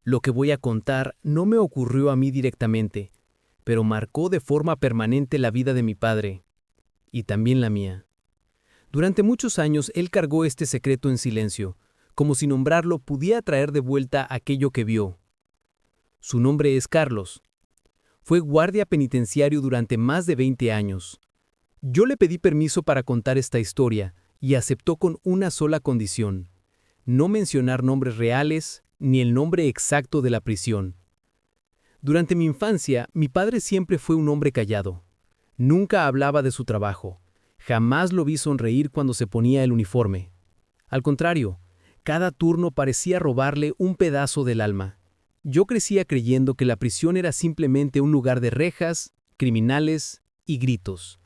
Lo que voy a contar no me ocurrió a mí directamente, pero marcó de forma permanente la vida de mi padre, y también la mía. Durante muchos años él cargó este secreto en silencio, como si nombrarlo pudiera traer de vuelta aquello que vio. Su nombre es Carlos. Fue guardia penitenciario durante más de 20 años. Yo le pedí permiso para contar esta historia y aceptó con una sola condición: no mencionar nombres reales ni el nombre exacto de la prisión. Durante mi infancia, mi padre siempre fue un hombre callado. Nunca hablaba de su trabajo. Jamás lo vi sonreír cuando se ponía el uniforme. Al contrario, cada turno parecía robarle un pedazo del alma. Yo crecía creyendo que la prisión era simplemente un lugar de rejas, criminales y gritos.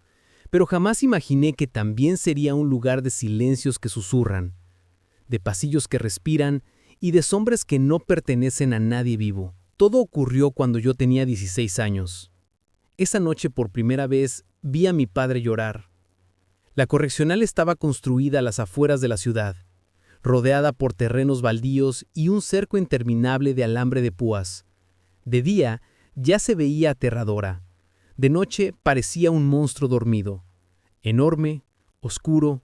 Pero jamás imaginé que también sería un lugar de silencios que susurran, de pasillos que respiran y de sombras que no pertenecen a nadie vivo. Todo ocurrió cuando yo tenía 16 años. Esa noche por primera vez vi a mi padre llorar. La correccional estaba construida a las afueras de la ciudad, rodeada por terrenos baldíos y un cerco interminable de alambre de púas. De día ya se veía aterradora. De noche parecía un monstruo dormido, enorme, oscuro,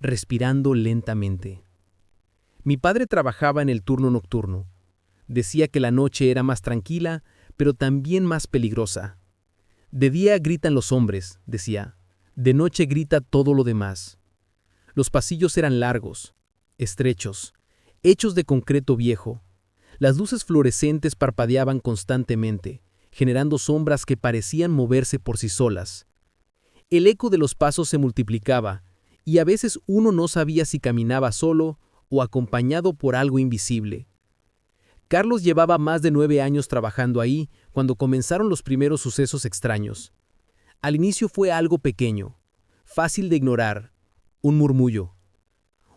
respirando lentamente. Mi padre trabajaba en el turno nocturno. Decía que la noche era más tranquila, pero también más peligrosa. De día gritan los hombres, decía. De noche grita todo lo demás. Los pasillos eran largos, estrechos, hechos de concreto viejo. Las luces fluorescentes parpadeaban constantemente, generando sombras que parecían moverse por sí solas. El eco de los pasos se multiplicaba, y a veces uno no sabía si caminaba solo o acompañado por algo invisible. Carlos llevaba más de 9 años trabajando ahí cuando comenzaron los primeros sucesos extraños. Al inicio fue algo pequeño, fácil de ignorar, un murmullo.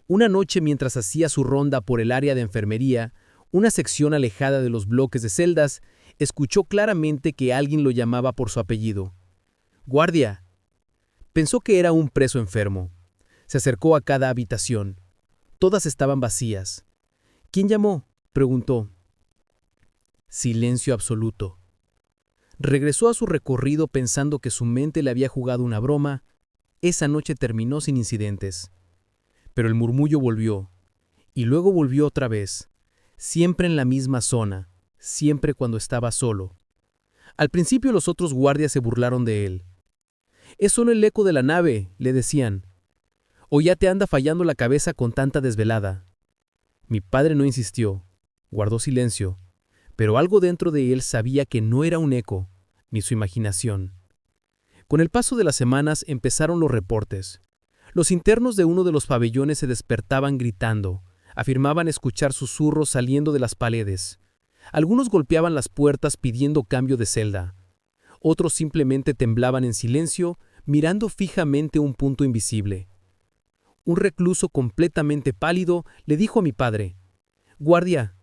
Una noche mientras hacía su ronda por el área de enfermería, una sección alejada de los bloques de celdas, escuchó claramente que alguien lo llamaba por su apellido. «¡Guardia!». Pensó que era un preso enfermo. Se acercó a cada habitación. Todas estaban vacías. «¿Quién llamó?», preguntó. Silencio absoluto. Regresó a su recorrido pensando que su mente le había jugado una broma. Esa noche terminó sin incidentes. Pero el murmullo volvió, y luego volvió otra vez, siempre en la misma zona, siempre cuando estaba solo. Al principio los otros guardias se burlaron de él. «Es solo el eco de la nave», le decían. «O ya te anda fallando la cabeza con tanta desvelada». Mi padre no insistió, guardó silencio, pero algo dentro de él sabía que no era un eco, ni su imaginación. Con el paso de las semanas empezaron los reportes. Los internos de uno de los pabellones se despertaban gritando, afirmaban escuchar susurros saliendo de las paredes. Algunos golpeaban las puertas pidiendo cambio de celda. Otros simplemente temblaban en silencio, mirando fijamente un punto invisible. Un recluso completamente pálido le dijo a mi padre: «Guardia,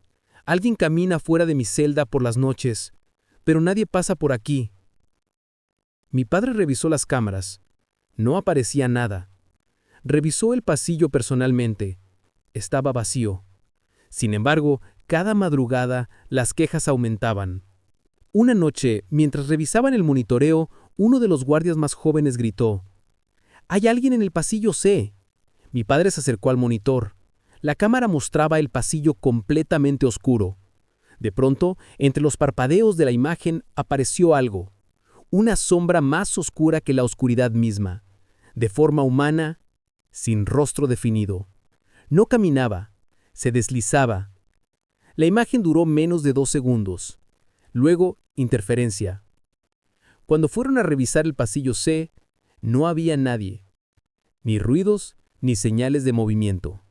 alguien camina fuera de mi celda por las noches, pero nadie pasa por aquí». Mi padre revisó las cámaras. No aparecía nada. Revisó el pasillo personalmente. Estaba vacío. Sin embargo, cada madrugada las quejas aumentaban. Una noche, mientras revisaban el monitoreo, uno de los guardias más jóvenes gritó: «¡Hay alguien en el pasillo C!». Mi padre se acercó al monitor. La cámara mostraba el pasillo completamente oscuro. De pronto, entre los parpadeos de la imagen apareció algo. Una sombra más oscura que la oscuridad misma. De forma humana, sin rostro definido. No caminaba, se deslizaba. La imagen duró menos de 2 segundos. Luego, interferencia. Cuando fueron a revisar el pasillo C, no había nadie. Ni ruidos, ni señales de movimiento.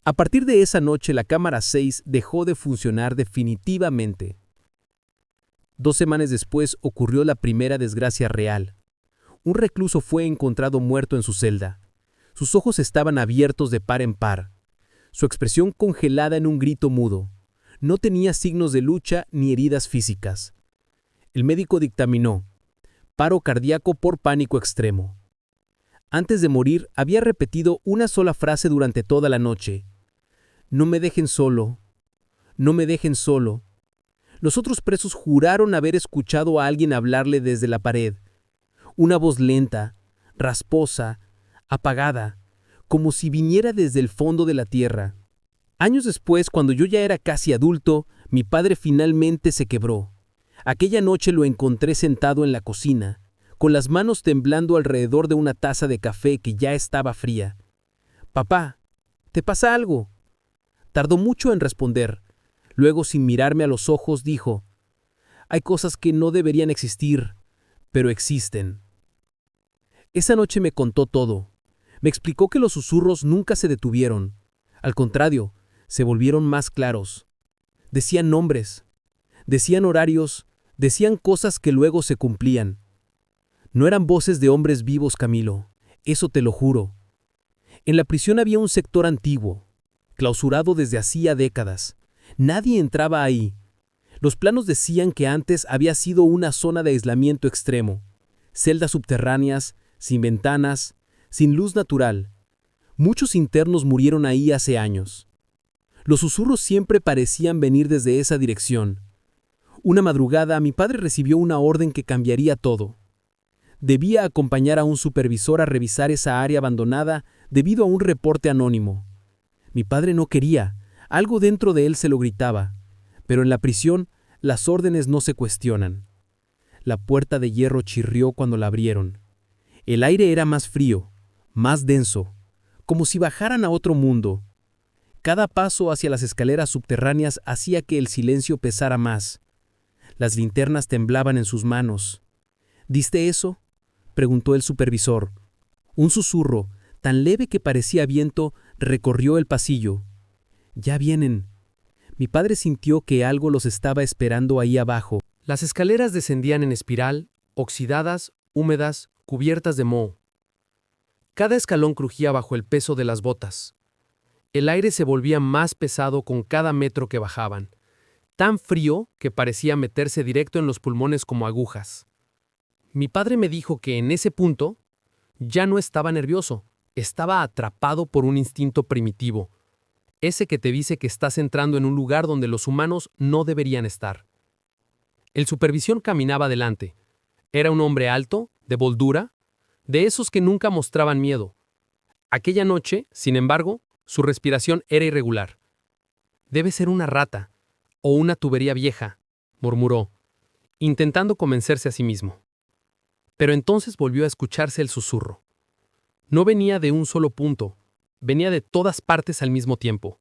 A partir de esa noche, la cámara 6 dejó de funcionar definitivamente. 2 semanas después ocurrió la primera desgracia real. Un recluso fue encontrado muerto en su celda. Sus ojos estaban abiertos de par en par, su expresión congelada en un grito mudo. No tenía signos de lucha ni heridas físicas. El médico dictaminó: paro cardíaco por pánico extremo. Antes de morir, había repetido una sola frase durante toda la noche: «No me dejen solo, no me dejen solo», Los otros presos juraron haber escuchado a alguien hablarle desde la pared. Una voz lenta, rasposa, apagada, como si viniera desde el fondo de la tierra. Años después, cuando yo ya era casi adulto, mi padre finalmente se quebró. Aquella noche lo encontré sentado en la cocina, con las manos temblando alrededor de una taza de café que ya estaba fría. «Papá, ¿te pasa algo?». Tardó mucho en responder. Luego, sin mirarme a los ojos, dijo: «Hay cosas que no deberían existir, pero existen». Esa noche me contó todo. Me explicó que los susurros nunca se detuvieron. Al contrario, se volvieron más claros. Decían nombres, decían horarios, decían cosas que luego se cumplían. No eran voces de hombres vivos, Camilo, eso te lo juro. En la prisión había un sector antiguo, clausurado desde hacía décadas. Nadie entraba ahí. Los planos decían que antes había sido una zona de aislamiento extremo. Celdas subterráneas, sin ventanas, sin luz natural. Muchos internos murieron ahí hace años. Los susurros siempre parecían venir desde esa dirección. Una madrugada, mi padre recibió una orden que cambiaría todo. Debía acompañar a un supervisor a revisar esa área abandonada debido a un reporte anónimo. Mi padre no quería, algo dentro de él se lo gritaba, pero en la prisión las órdenes no se cuestionan. La puerta de hierro chirrió cuando la abrieron. El aire era más frío, más denso, como si bajaran a otro mundo. Cada paso hacia las escaleras subterráneas hacía que el silencio pesara más. Las linternas temblaban en sus manos. «¿Diste eso?», preguntó el supervisor. Un susurro, tan leve que parecía viento, recorrió el pasillo. «Ya vienen». Mi padre sintió que algo los estaba esperando ahí abajo. Las escaleras descendían en espiral, oxidadas, húmedas, cubiertas de moho. Cada escalón crujía bajo el peso de las botas. El aire se volvía más pesado con cada metro que bajaban, tan frío que parecía meterse directo en los pulmones como agujas. Mi padre me dijo que en ese punto ya no estaba nervioso, estaba atrapado por un instinto primitivo, ese que te dice que estás entrando en un lugar donde los humanos no deberían estar. El supervisión caminaba adelante. Era un hombre alto, de boldura, de esos que nunca mostraban miedo. Aquella noche, sin embargo, su respiración era irregular. «Debe ser una rata o una tubería vieja», murmuró, intentando convencerse a sí mismo. Pero entonces volvió a escucharse el susurro. No venía de un solo punto, venía de todas partes al mismo tiempo.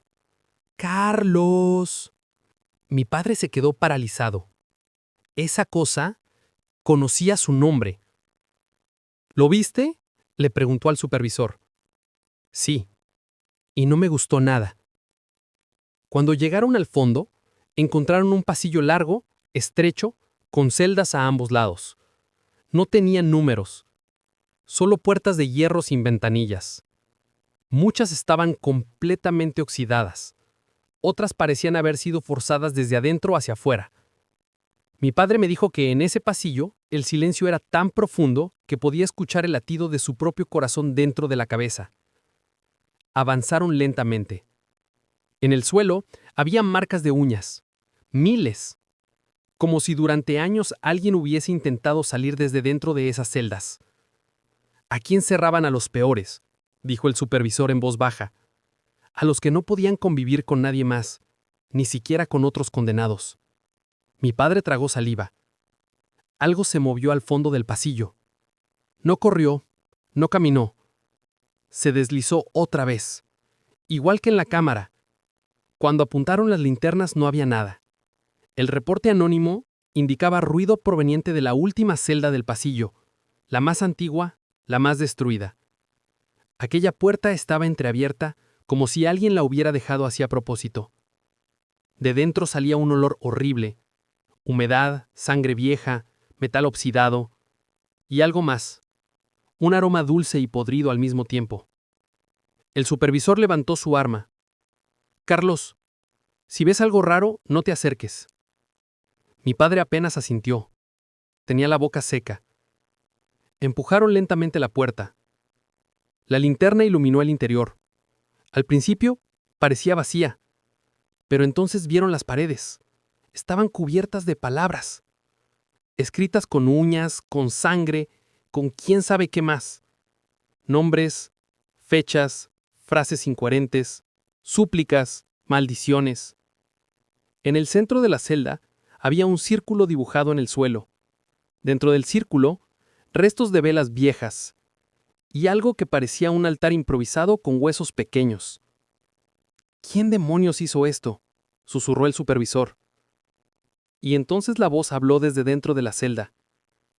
«¡Carlos!». Mi padre se quedó paralizado. Esa cosa conocía su nombre. «¿Lo viste?», le preguntó al supervisor. «Sí, y no me gustó nada». Cuando llegaron al fondo, encontraron un pasillo largo, estrecho, con celdas a ambos lados. No tenían números, solo puertas de hierro sin ventanillas. Muchas estaban completamente oxidadas. Otras parecían haber sido forzadas desde adentro hacia afuera. Mi padre me dijo que en ese pasillo el silencio era tan profundo que podía escuchar el latido de su propio corazón dentro de la cabeza. Avanzaron lentamente. En el suelo había marcas de uñas, miles, como si durante años alguien hubiese intentado salir desde dentro de esas celdas. «Aquí encerraban a los peores», dijo el supervisor en voz baja, «a los que no podían convivir con nadie más, ni siquiera con otros condenados». Mi padre tragó saliva. Algo se movió al fondo del pasillo. No corrió, no caminó. Se deslizó otra vez, igual que en la cámara. Cuando apuntaron las linternas no había nada. El reporte anónimo indicaba ruido proveniente de la última celda del pasillo, la más antigua, la más destruida. Aquella puerta estaba entreabierta como si alguien la hubiera dejado así a propósito. De dentro salía un olor horrible, humedad, sangre vieja, metal oxidado y algo más, un aroma dulce y podrido al mismo tiempo. El supervisor levantó su arma. «Carlos, si ves algo raro, no te acerques». Mi padre apenas asintió. Tenía la boca seca. Empujaron lentamente la puerta. La linterna iluminó el interior. Al principio parecía vacía, pero entonces vieron las paredes. estaban cubiertas de palabras, escritas con uñas, con sangre, con quién sabe qué más. Nombres, fechas, frases incoherentes, súplicas, maldiciones. En el centro de la celda había un círculo dibujado en el suelo. Dentro del círculo, restos de velas viejas y algo que parecía un altar improvisado con huesos pequeños. ¿Quién demonios hizo esto?, susurró el supervisor. Y entonces la voz habló desde dentro de la celda,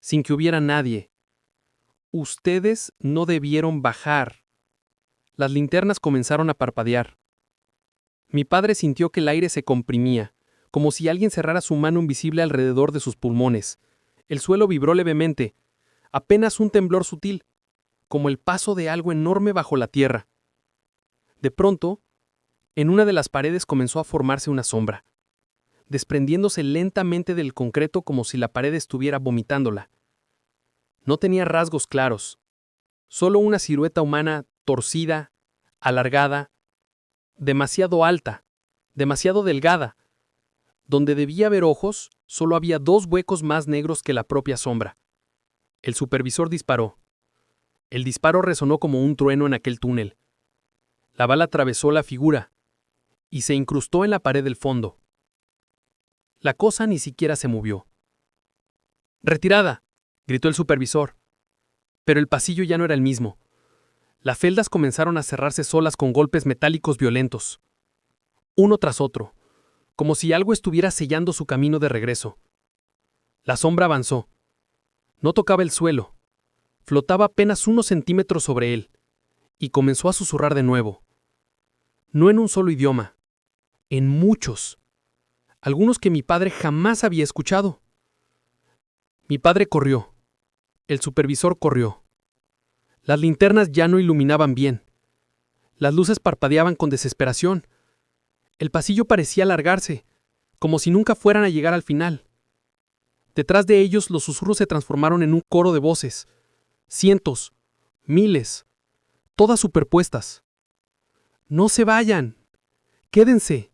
sin que hubiera nadie. Ustedes no debieron bajar. Las linternas comenzaron a parpadear. Mi padre sintió que el aire se comprimía, como si alguien cerrara su mano invisible alrededor de sus pulmones. El suelo vibró levemente, apenas un temblor sutil, como el paso de algo enorme bajo la tierra. De pronto, en una de las paredes comenzó a formarse una sombra, desprendiéndose lentamente del concreto como si la pared estuviera vomitándola. No tenía rasgos claros, solo una silueta humana torcida, alargada, demasiado alta, demasiado delgada. Donde debía haber ojos, solo había 2 huecos más negros que la propia sombra. El supervisor disparó. El disparo resonó como un trueno en aquel túnel. La bala atravesó la figura y se incrustó en la pared del fondo. La cosa ni siquiera se movió. ¡Retirada!, gritó el supervisor. Pero el pasillo ya no era el mismo. Las celdas comenzaron a cerrarse solas con golpes metálicos violentos, uno tras otro, como si algo estuviera sellando su camino de regreso. La sombra avanzó. No tocaba el suelo. Flotaba apenas unos centímetros sobre él, y comenzó a susurrar de nuevo. No en un solo idioma, en muchos. Algunos que mi padre jamás había escuchado. Mi padre corrió. El supervisor corrió. Las linternas ya no iluminaban bien. Las luces parpadeaban con desesperación. El pasillo parecía alargarse, como si nunca fueran a llegar al final. Detrás de ellos los susurros se transformaron en un coro de voces. Cientos, miles, todas superpuestas. ¡No se vayan! ¡Quédense!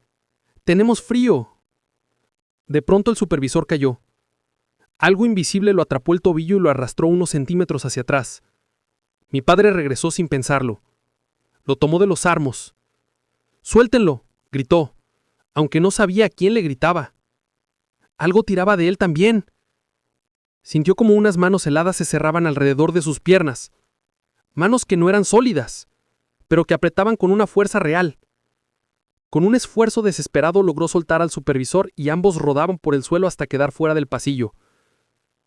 ¡Tenemos frío! De pronto el supervisor cayó. Algo invisible lo atrapó el tobillo y lo arrastró unos centímetros hacia atrás. Mi padre regresó sin pensarlo. Lo tomó de los armos. ¡Suéltenlo!, gritó, aunque no sabía a quién le gritaba. Algo tiraba de él también. Sintió como unas manos heladas se cerraban alrededor de sus piernas. Manos que no eran sólidas, pero que apretaban con una fuerza real. Con un esfuerzo desesperado logró soltar al supervisor y ambos rodaban por el suelo hasta quedar fuera del pasillo.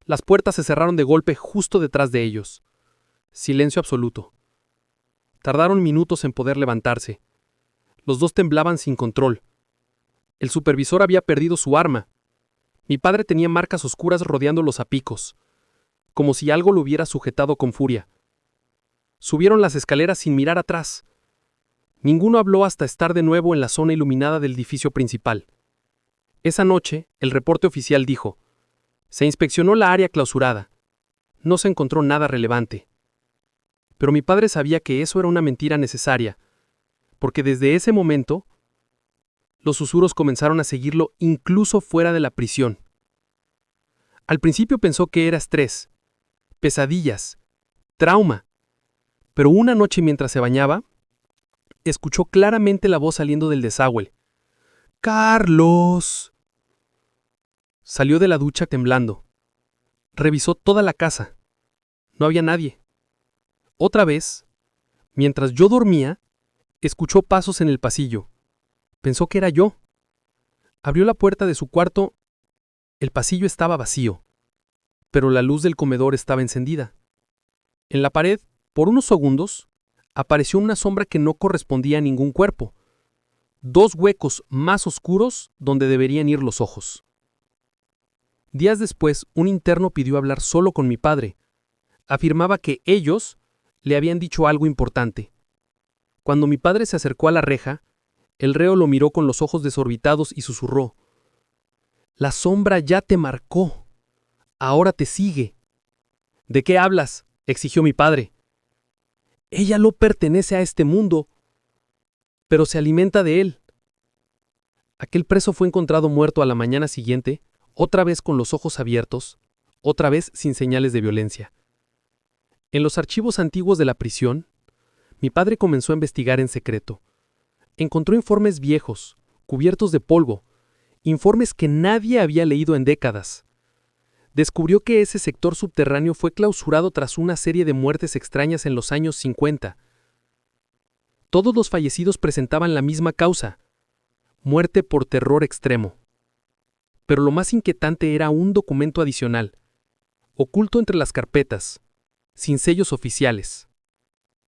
Las puertas se cerraron de golpe justo detrás de ellos. Silencio absoluto. Tardaron minutos en poder levantarse. Los dos temblaban sin control. El supervisor había perdido su arma. Mi padre tenía marcas oscuras rodeando los apicos, como si algo lo hubiera sujetado con furia. Subieron las escaleras sin mirar atrás. Ninguno habló hasta estar de nuevo en la zona iluminada del edificio principal. Esa noche, el reporte oficial dijo: se inspeccionó la área clausurada. No se encontró nada relevante. Pero mi padre sabía que eso era una mentira necesaria, porque desde ese momento, los susurros comenzaron a seguirlo incluso fuera de la prisión. Al principio pensó que era estrés, pesadillas, trauma, pero una noche mientras se bañaba, escuchó claramente la voz saliendo del desagüe. ¡Carlos! Salió de la ducha temblando. Revisó toda la casa. No había nadie. Otra vez, mientras yo dormía, escuchó pasos en el pasillo. Pensó que era yo. Abrió la puerta de su cuarto. El pasillo estaba vacío, pero la luz del comedor estaba encendida. En la pared, por unos segundos, apareció una sombra que no correspondía a ningún cuerpo. 2 huecos más oscuros donde deberían ir los ojos. Días después, un interno pidió hablar solo con mi padre. Afirmaba que ellos le habían dicho algo importante. Cuando mi padre se acercó a la reja, el reo lo miró con los ojos desorbitados y susurró: «La sombra ya te marcó. Ahora te sigue». «¿De qué hablas?», exigió mi padre. «Ella no pertenece a este mundo, pero se alimenta de él. Aquel preso fue encontrado muerto a la mañana siguiente, otra vez con los ojos abiertos, otra vez sin señales de violencia. En los archivos antiguos de la prisión, mi padre comenzó a investigar en secreto. Encontró informes viejos, cubiertos de polvo, informes que nadie había leído en décadas. Descubrió que ese sector subterráneo fue clausurado tras una serie de muertes extrañas en los años 50. Todos los fallecidos presentaban la misma causa: muerte por terror extremo. Pero lo más inquietante era un documento adicional, oculto entre las carpetas, sin sellos oficiales.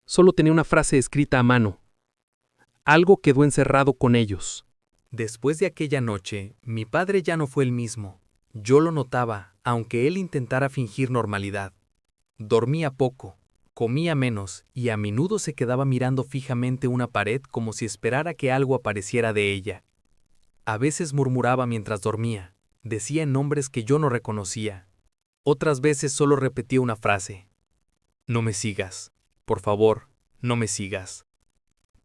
Solo tenía una frase escrita a mano. Algo quedó encerrado con ellos. Después de aquella noche, mi padre ya no fue el mismo. Yo lo notaba, aunque él intentara fingir normalidad. Dormía poco, comía menos y a menudo se quedaba mirando fijamente una pared como si esperara que algo apareciera de ella. A veces murmuraba mientras dormía, decía nombres que yo no reconocía. Otras veces solo repetía una frase: «No me sigas, por favor, no me sigas».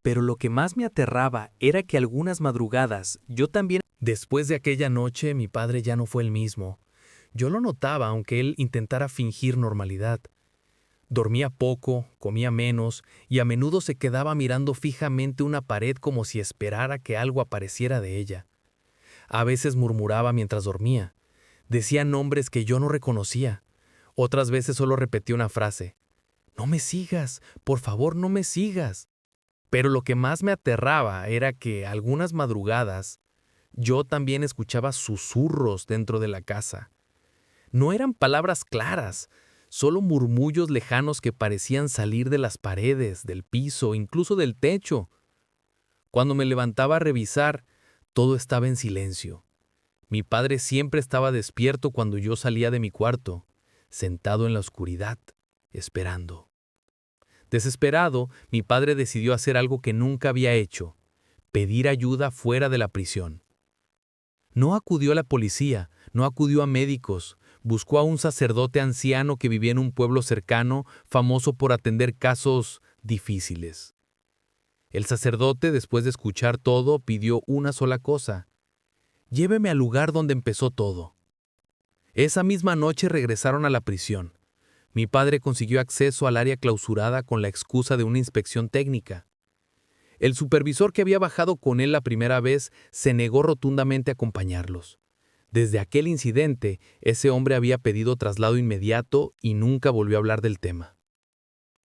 Pero lo que más me aterraba era que algunas madrugadas yo también... Después de aquella noche mi padre ya no fue el mismo. Yo lo notaba aunque él intentara fingir normalidad. Dormía poco, comía menos y a menudo se quedaba mirando fijamente una pared como si esperara que algo apareciera de ella. A veces murmuraba mientras dormía. Decía nombres que yo no reconocía. Otras veces solo repetía una frase: «No me sigas, por favor, no me sigas». Pero lo que más me aterraba era que algunas madrugadas yo también escuchaba susurros dentro de la casa. No eran palabras claras, solo murmullos lejanos que parecían salir de las paredes, del piso, incluso del techo. Cuando me levantaba a revisar, todo estaba en silencio. Mi padre siempre estaba despierto cuando yo salía de mi cuarto, sentado en la oscuridad, esperando. Desesperado, mi padre decidió hacer algo que nunca había hecho: pedir ayuda fuera de la prisión. No acudió a la policía, no acudió a médicos, buscó a un sacerdote anciano que vivía en un pueblo cercano, famoso por atender casos difíciles. El sacerdote, después de escuchar todo, pidió una sola cosa: «Lléveme al lugar donde empezó todo». Esa misma noche regresaron a la prisión. Mi padre consiguió acceso al área clausurada con la excusa de una inspección técnica. El supervisor que había bajado con él la primera vez se negó rotundamente a acompañarlos. Desde aquel incidente, ese hombre había pedido traslado inmediato y nunca volvió a hablar del tema.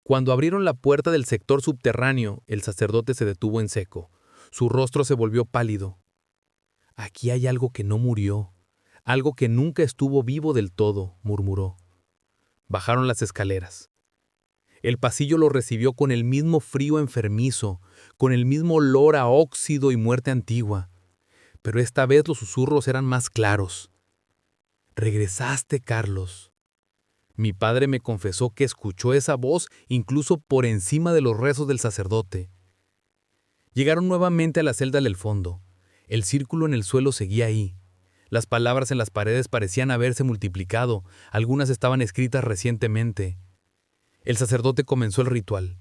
Cuando abrieron la puerta del sector subterráneo, el sacerdote se detuvo en seco. Su rostro se volvió pálido. «Aquí hay algo que no murió, algo que nunca estuvo vivo del todo», murmuró. Bajaron las escaleras. El pasillo lo recibió con el mismo frío enfermizo, con el mismo olor a óxido y muerte antigua. Pero esta vez los susurros eran más claros. «Regresaste, Carlos». Mi padre me confesó que escuchó esa voz incluso por encima de los rezos del sacerdote. Llegaron nuevamente a la celda del fondo. El círculo en el suelo seguía ahí. Las palabras en las paredes parecían haberse multiplicado, algunas estaban escritas recientemente. El sacerdote comenzó el ritual,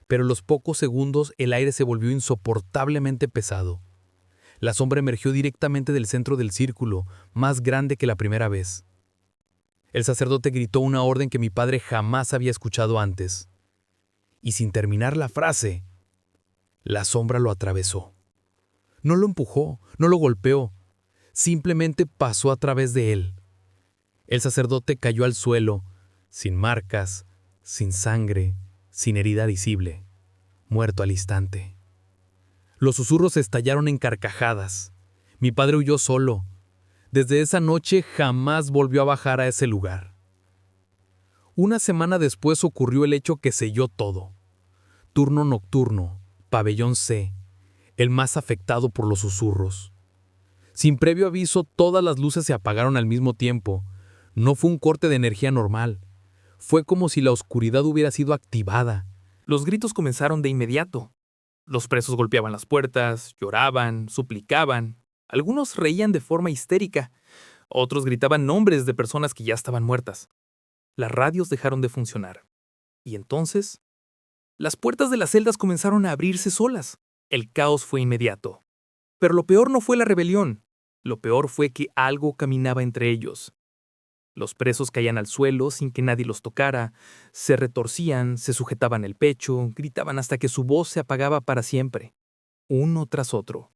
pero en los pocos segundos el aire se volvió insoportablemente pesado. La sombra emergió directamente del centro del círculo, más grande que la primera vez. El sacerdote gritó una orden que mi padre jamás había escuchado antes. Y sin terminar la frase, la sombra lo atravesó. No lo empujó, no lo golpeó, simplemente pasó a través de él. El sacerdote cayó al suelo, sin marcas, sin sangre, sin herida visible, muerto al instante. Los susurros estallaron en carcajadas. Mi padre huyó solo. Desde esa noche jamás volvió a bajar a ese lugar. Una semana después ocurrió el hecho que selló todo. Turno nocturno, pabellón C, el más afectado por los susurros. Sin previo aviso, todas las luces se apagaron al mismo tiempo. No fue un corte de energía normal. Fue como si la oscuridad hubiera sido activada. Los gritos comenzaron de inmediato. Los presos golpeaban las puertas, lloraban, suplicaban. Algunos reían de forma histérica. Otros gritaban nombres de personas que ya estaban muertas. Las radios dejaron de funcionar. Y entonces, las puertas de las celdas comenzaron a abrirse solas. El caos fue inmediato. Pero lo peor no fue la rebelión. Lo peor fue que algo caminaba entre ellos. Los presos caían al suelo sin que nadie los tocara, se retorcían, se sujetaban el pecho, gritaban hasta que su voz se apagaba para siempre, uno tras otro.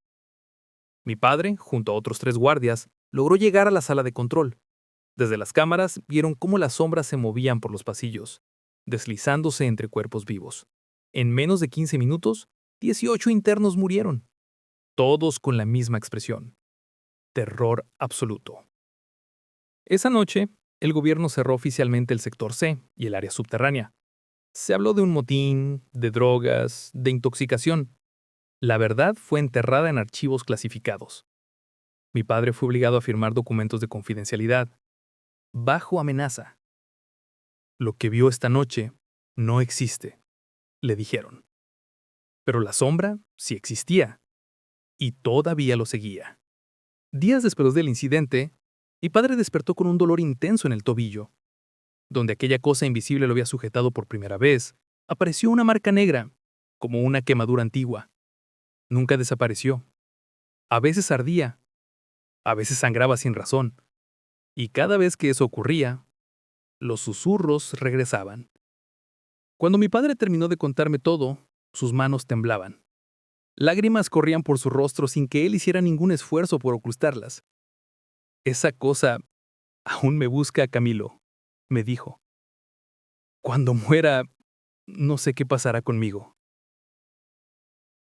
Mi padre, junto a otros 3 guardias, logró llegar a la sala de control. Desde las cámaras vieron cómo las sombras se movían por los pasillos, deslizándose entre cuerpos vivos. En menos de 15 minutos, 18 internos murieron, todos con la misma expresión: terror absoluto. Esa noche, el gobierno cerró oficialmente el sector C y el área subterránea. Se habló de un motín, de drogas, de intoxicación. La verdad fue enterrada en archivos clasificados. Mi padre fue obligado a firmar documentos de confidencialidad, bajo amenaza. Lo que vio esta noche no existe, le dijeron. Pero la sombra sí existía, y todavía lo seguía. Días después del incidente, mi padre despertó con un dolor intenso en el tobillo. Donde aquella cosa invisible lo había sujetado por primera vez, apareció una marca negra, como una quemadura antigua. Nunca desapareció. A veces ardía, a veces sangraba sin razón, y cada vez que eso ocurría, los susurros regresaban. Cuando mi padre terminó de contarme todo, sus manos temblaban. Lágrimas corrían por su rostro sin que él hiciera ningún esfuerzo por ocultarlas. Esa cosa aún me busca, Camilo, me dijo. Cuando muera, no sé qué pasará conmigo.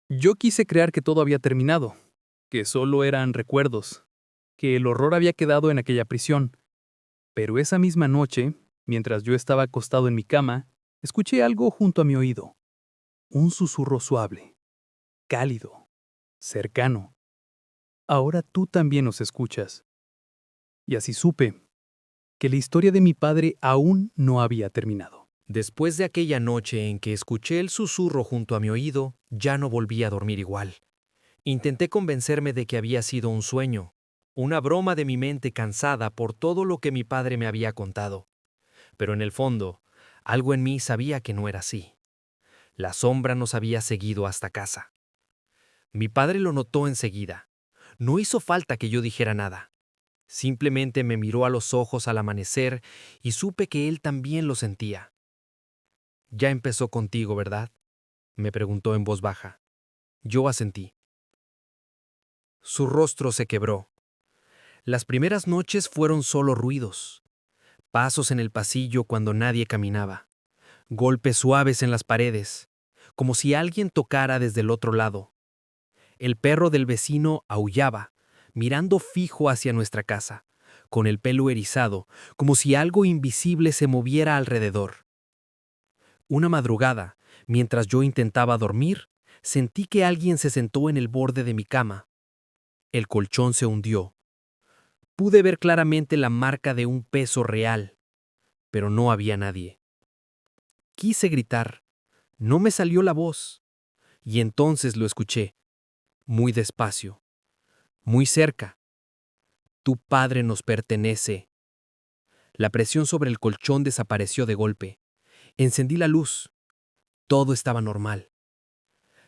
Yo quise creer que todo había terminado, que solo eran recuerdos, que el horror había quedado en aquella prisión. Pero esa misma noche, mientras yo estaba acostado en mi cama, escuché algo junto a mi oído. Un susurro suave, cálido, cercano. Ahora tú también nos escuchas. Y así supe que la historia de mi padre aún no había terminado. Después de aquella noche en que escuché el susurro junto a mi oído, ya no volví a dormir igual. Intenté convencerme de que había sido un sueño, una broma de mi mente cansada por todo lo que mi padre me había contado. Pero en el fondo, algo en mí sabía que no era así. La sombra nos había seguido hasta casa. Mi padre lo notó enseguida. No hizo falta que yo dijera nada. Simplemente me miró a los ojos al amanecer y supe que él también lo sentía. «Ya empezó contigo, ¿verdad?», me preguntó en voz baja. Yo asentí. Su rostro se quebró. Las primeras noches fueron solo ruidos. Pasos en el pasillo cuando nadie caminaba. Golpes suaves en las paredes, como si alguien tocara desde el otro lado. El perro del vecino aullaba, mirando fijo hacia nuestra casa, con el pelo erizado, como si algo invisible se moviera alrededor. Una madrugada, mientras yo intentaba dormir, sentí que alguien se sentó en el borde de mi cama. El colchón se hundió. Pude ver claramente la marca de un peso real, pero no había nadie. Quise gritar. No me salió la voz. Y entonces lo escuché, muy despacio, muy cerca. Tu padre nos pertenece. La presión sobre el colchón desapareció de golpe. Encendí la luz. Todo estaba normal.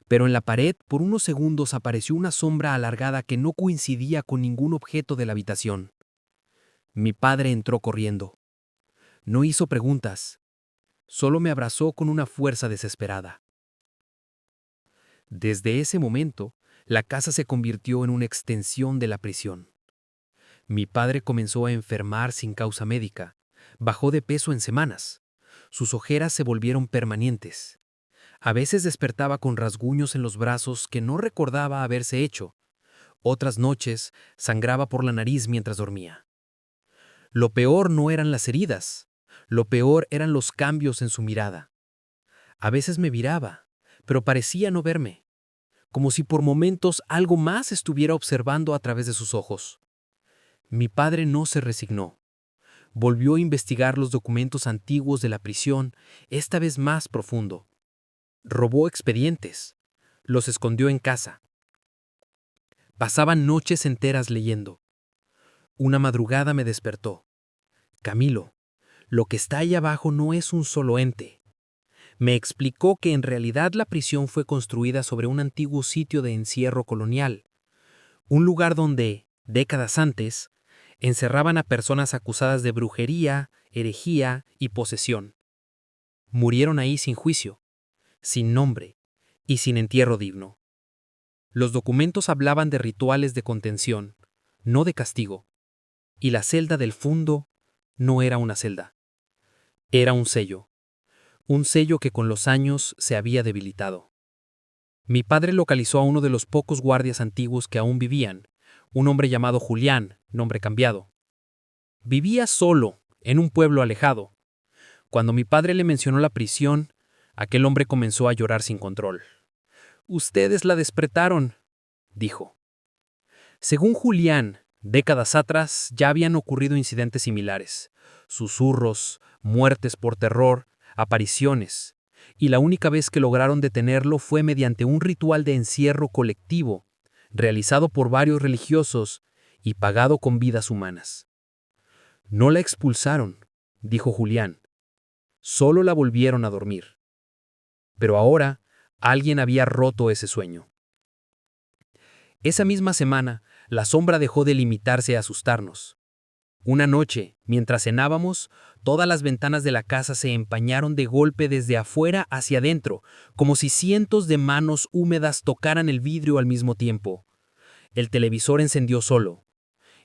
Pero en la pared, por unos segundos, apareció una sombra alargada que no coincidía con ningún objeto de la habitación. Mi padre entró corriendo. No hizo preguntas. Solo me abrazó con una fuerza desesperada. Desde ese momento, la casa se convirtió en una extensión de la prisión. Mi padre comenzó a enfermar sin causa médica. Bajó de peso en semanas. Sus ojeras se volvieron permanentes. A veces despertaba con rasguños en los brazos que no recordaba haberse hecho. Otras noches sangraba por la nariz mientras dormía. Lo peor no eran las heridas. Lo peor eran los cambios en su mirada. A veces me viraba, pero parecía no verme, como si por momentos algo más estuviera observando a través de sus ojos. Mi padre no se resignó. Volvió a investigar los documentos antiguos de la prisión, esta vez más profundo. Robó expedientes. Los escondió en casa. Pasaban noches enteras leyendo. Una madrugada me despertó. Camilo, lo que está ahí abajo no es un solo ente. Me explicó que en realidad la prisión fue construida sobre un antiguo sitio de encierro colonial. Un lugar donde, décadas antes, encerraban a personas acusadas de brujería, herejía y posesión. Murieron ahí sin juicio, sin nombre y sin entierro digno. Los documentos hablaban de rituales de contención, no de castigo, y la celda del fondo no era una celda. Era un sello que con los años se había debilitado. Mi padre localizó a uno de los pocos guardias antiguos que aún vivían, un hombre llamado Julián, nombre cambiado. Vivía solo, en un pueblo alejado. Cuando mi padre le mencionó la prisión, aquel hombre comenzó a llorar sin control. «Ustedes la despretaron», dijo. Según Julián, décadas atrás ya habían ocurrido incidentes similares. Susurros, muertes por terror, apariciones. Y la única vez que lograron detenerlo fue mediante un ritual de encierro colectivo, realizado por varios religiosos y pagado con vidas humanas. «No la expulsaron», dijo Julián. «Solo la volvieron a dormir». Pero ahora, alguien había roto ese sueño. Esa misma semana, la sombra dejó de limitarse a asustarnos. Una noche, mientras cenábamos, todas las ventanas de la casa se empañaron de golpe desde afuera hacia adentro, como si cientos de manos húmedas tocaran el vidrio al mismo tiempo. El televisor encendió solo.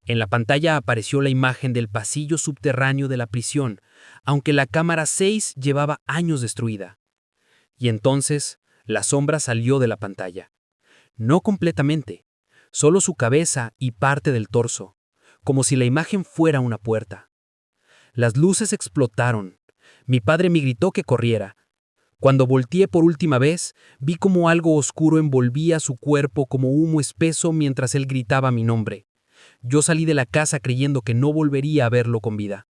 En la pantalla apareció la imagen del pasillo subterráneo de la prisión, aunque la cámara 6 llevaba años destruida. Y entonces, la sombra salió de la pantalla. No completamente, solo su cabeza y parte del torso, como si la imagen fuera una puerta. Las luces explotaron. Mi padre me gritó que corriera. Cuando volteé por última vez, vi como algo oscuro envolvía su cuerpo como humo espeso mientras él gritaba mi nombre. Yo salí de la casa creyendo que no volvería a verlo con vida.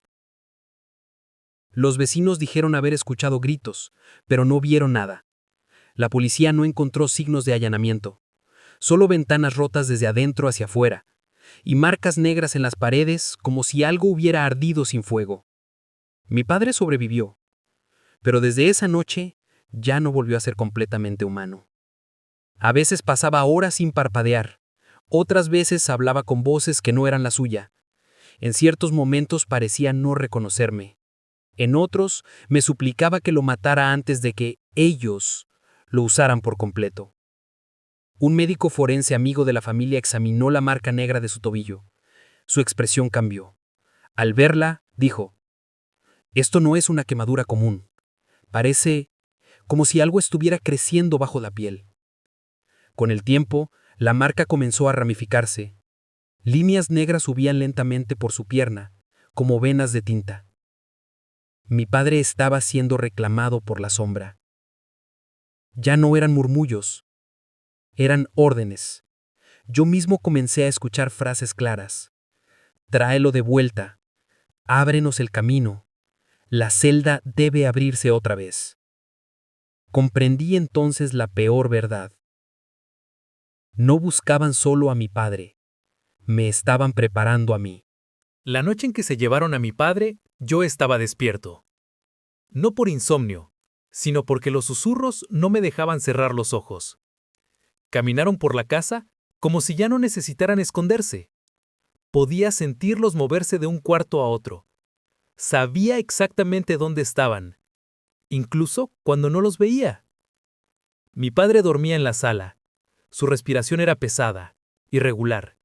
Los vecinos dijeron haber escuchado gritos, pero no vieron nada. La policía no encontró signos de allanamiento. Solo ventanas rotas desde adentro hacia afuera, y marcas negras en las paredes como si algo hubiera ardido sin fuego. Mi padre sobrevivió, pero desde esa noche ya no volvió a ser completamente humano. A veces pasaba horas sin parpadear, otras veces hablaba con voces que no eran la suya. En ciertos momentos parecía no reconocerme. En otros me suplicaba que lo matara antes de que ellos lo usaran por completo. Un médico forense amigo de la familia examinó la marca negra de su tobillo. Su expresión cambió. Al verla, dijo: «Esto no es una quemadura común. Parece como si algo estuviera creciendo bajo la piel». Con el tiempo, la marca comenzó a ramificarse. Líneas negras subían lentamente por su pierna, como venas de tinta. Mi padre estaba siendo reclamado por la sombra. Ya no eran murmullos. Eran órdenes. Yo mismo comencé a escuchar frases claras. «Tráelo de vuelta. Ábrenos el camino. La celda debe abrirse otra vez». Comprendí entonces la peor verdad. No buscaban solo a mi padre. Me estaban preparando a mí. La noche en que se llevaron a mi padre, yo estaba despierto. No por insomnio, sino porque los susurros no me dejaban cerrar los ojos. Caminaron por la casa como si ya no necesitaran esconderse. Podía sentirlos moverse de un cuarto a otro. Sabía exactamente dónde estaban, incluso cuando no los veía. Mi padre dormía en la sala. Su respiración era pesada, irregular.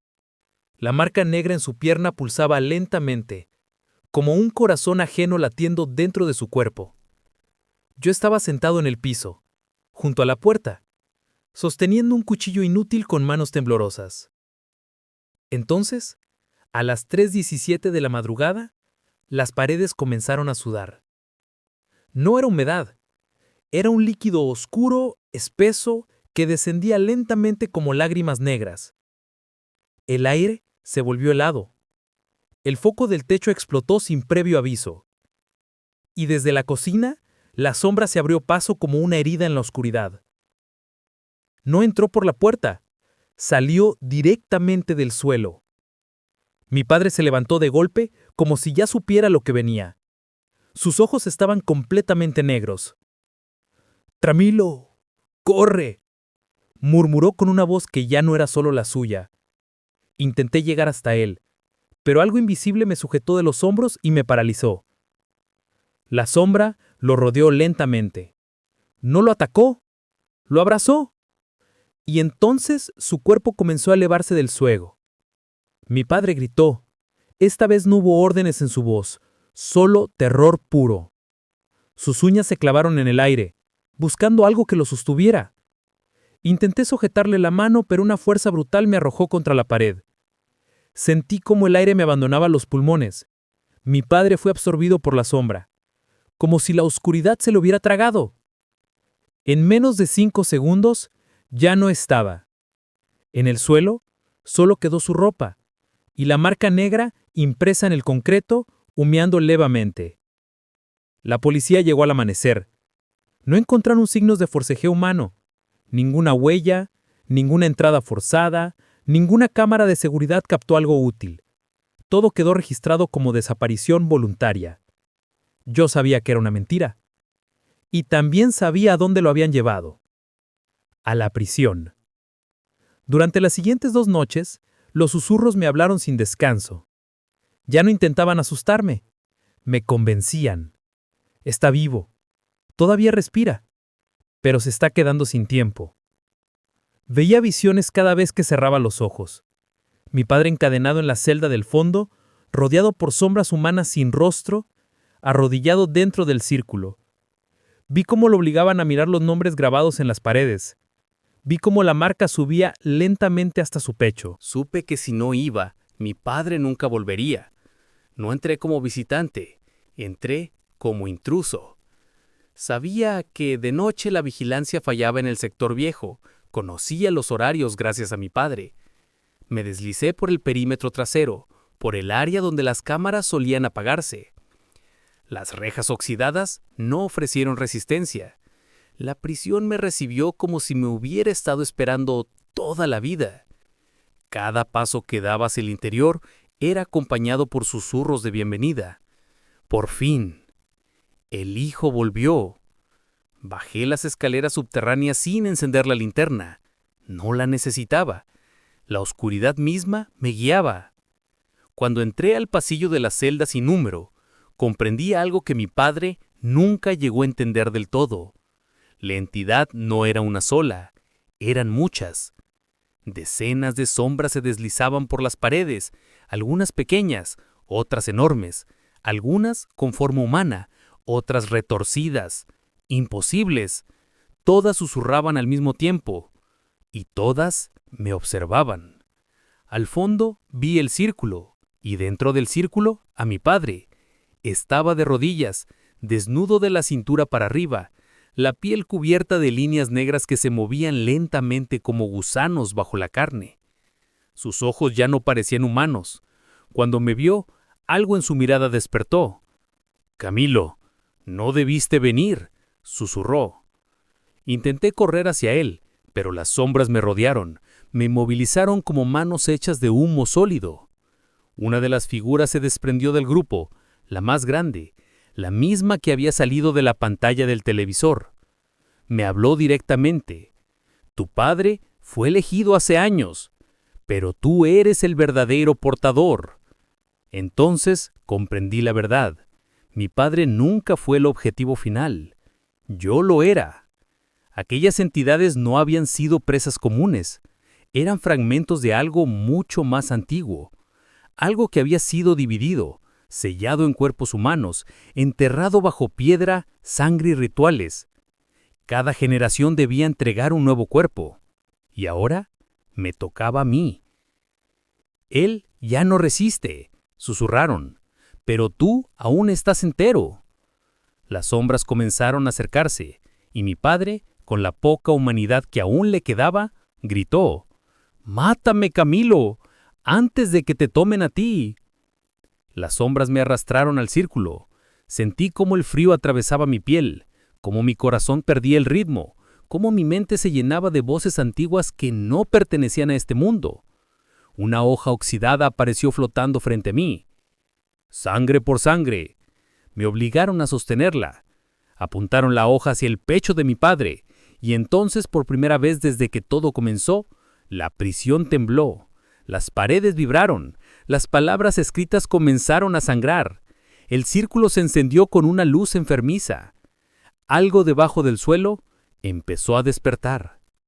La marca negra en su pierna pulsaba lentamente, como un corazón ajeno latiendo dentro de su cuerpo. Yo estaba sentado en el piso, junto a la puerta, sosteniendo un cuchillo inútil con manos temblorosas. Entonces, a las 3:17 de la madrugada, las paredes comenzaron a sudar. No era humedad, era un líquido oscuro, espeso, que descendía lentamente como lágrimas negras. El aire se volvió helado. El foco del techo explotó sin previo aviso. Y desde la cocina, la sombra se abrió paso como una herida en la oscuridad. No entró por la puerta, salió directamente del suelo. Mi padre se levantó de golpe como si ya supiera lo que venía. Sus ojos estaban completamente negros. «Tramilo, corre», murmuró con una voz que ya no era solo la suya, Intenté llegar hasta él, pero algo invisible me sujetó de los hombros y me paralizó. La sombra lo rodeó lentamente. No lo atacó, lo abrazó. Y entonces su cuerpo comenzó a elevarse del suelo. Mi padre gritó. Esta vez no hubo órdenes en su voz, solo terror puro. Sus uñas se clavaron en el aire, buscando algo que lo sostuviera. Intenté sujetarle la mano, pero una fuerza brutal me arrojó contra la pared. Sentí cómo el aire me abandonaba los pulmones. Mi padre fue absorbido por la sombra, como si la oscuridad se lo hubiera tragado. En menos de 5 segundos, ya no estaba. En el suelo, solo quedó su ropa, y la marca negra impresa en el concreto, humeando levemente. La policía llegó al amanecer. No encontraron signos de forcejeo humano, ninguna huella, ninguna entrada forzada, ninguna cámara de seguridad captó algo útil. Todo quedó registrado como desaparición voluntaria. Yo sabía que era una mentira. Y también sabía a dónde lo habían llevado. A la prisión. Durante las siguientes 2 noches, los susurros me hablaron sin descanso. Ya no intentaban asustarme. Me convencían. Está vivo. Todavía respira. Pero se está quedando sin tiempo. Veía visiones cada vez que cerraba los ojos. Mi padre encadenado en la celda del fondo, rodeado por sombras humanas sin rostro, arrodillado dentro del círculo. Vi cómo lo obligaban a mirar los nombres grabados en las paredes. Vi cómo la marca subía lentamente hasta su pecho. Supe que si no iba, mi padre nunca volvería. No entré como visitante, entré como intruso. Sabía que de noche la vigilancia fallaba en el sector viejo. Conocía los horarios gracias a mi padre. Me deslicé por el perímetro trasero, por el área donde las cámaras solían apagarse. Las rejas oxidadas no ofrecieron resistencia. La prisión me recibió como si me hubiera estado esperando toda la vida. Cada paso que daba hacia el interior era acompañado por susurros de bienvenida. Por fin, el hijo volvió. Bajé las escaleras subterráneas sin encender la linterna. No la necesitaba. La oscuridad misma me guiaba. Cuando entré al pasillo de la celda sin número, comprendí algo que mi padre nunca llegó a entender del todo. La entidad no era una sola, eran muchas. Decenas de sombras se deslizaban por las paredes, algunas pequeñas, otras enormes, algunas con forma humana, otras retorcidas, imposibles. Todas susurraban al mismo tiempo, y todas me observaban. Al fondo vi el círculo, y dentro del círculo a mi padre. Estaba de rodillas, desnudo de la cintura para arriba, la piel cubierta de líneas negras que se movían lentamente como gusanos bajo la carne. Sus ojos ya no parecían humanos. Cuando me vio, algo en su mirada despertó. «Camilo, no debiste venir», susurró. Intenté correr hacia él, pero las sombras me rodearon, me inmovilizaron como manos hechas de humo sólido. Una de las figuras se desprendió del grupo, la más grande, la misma que había salido de la pantalla del televisor. Me habló directamente. «Tu padre fue elegido hace años, pero tú eres el verdadero portador». Entonces comprendí la verdad. Mi padre nunca fue el objetivo final. Yo lo era. Aquellas entidades no habían sido presas comunes. Eran fragmentos de algo mucho más antiguo. Algo que había sido dividido, sellado en cuerpos humanos, enterrado bajo piedra, sangre y rituales. Cada generación debía entregar un nuevo cuerpo. Y ahora me tocaba a mí. «Él ya no resiste», susurraron, «pero tú aún estás entero». Las sombras comenzaron a acercarse, y mi padre, con la poca humanidad que aún le quedaba, gritó: «¡Mátame, Camilo, antes de que te tomen a ti!». Las sombras me arrastraron al círculo. Sentí cómo el frío atravesaba mi piel, cómo mi corazón perdía el ritmo, cómo mi mente se llenaba de voces antiguas que no pertenecían a este mundo. Una hoja oxidada apareció flotando frente a mí. «Sangre por sangre». Me obligaron a sostenerla. Apuntaron la hoja hacia el pecho de mi padre, y entonces, por primera vez desde que todo comenzó, la prisión tembló. Las paredes vibraron, las palabras escritas comenzaron a sangrar. El círculo se encendió con una luz enfermiza. Algo debajo del suelo empezó a despertar.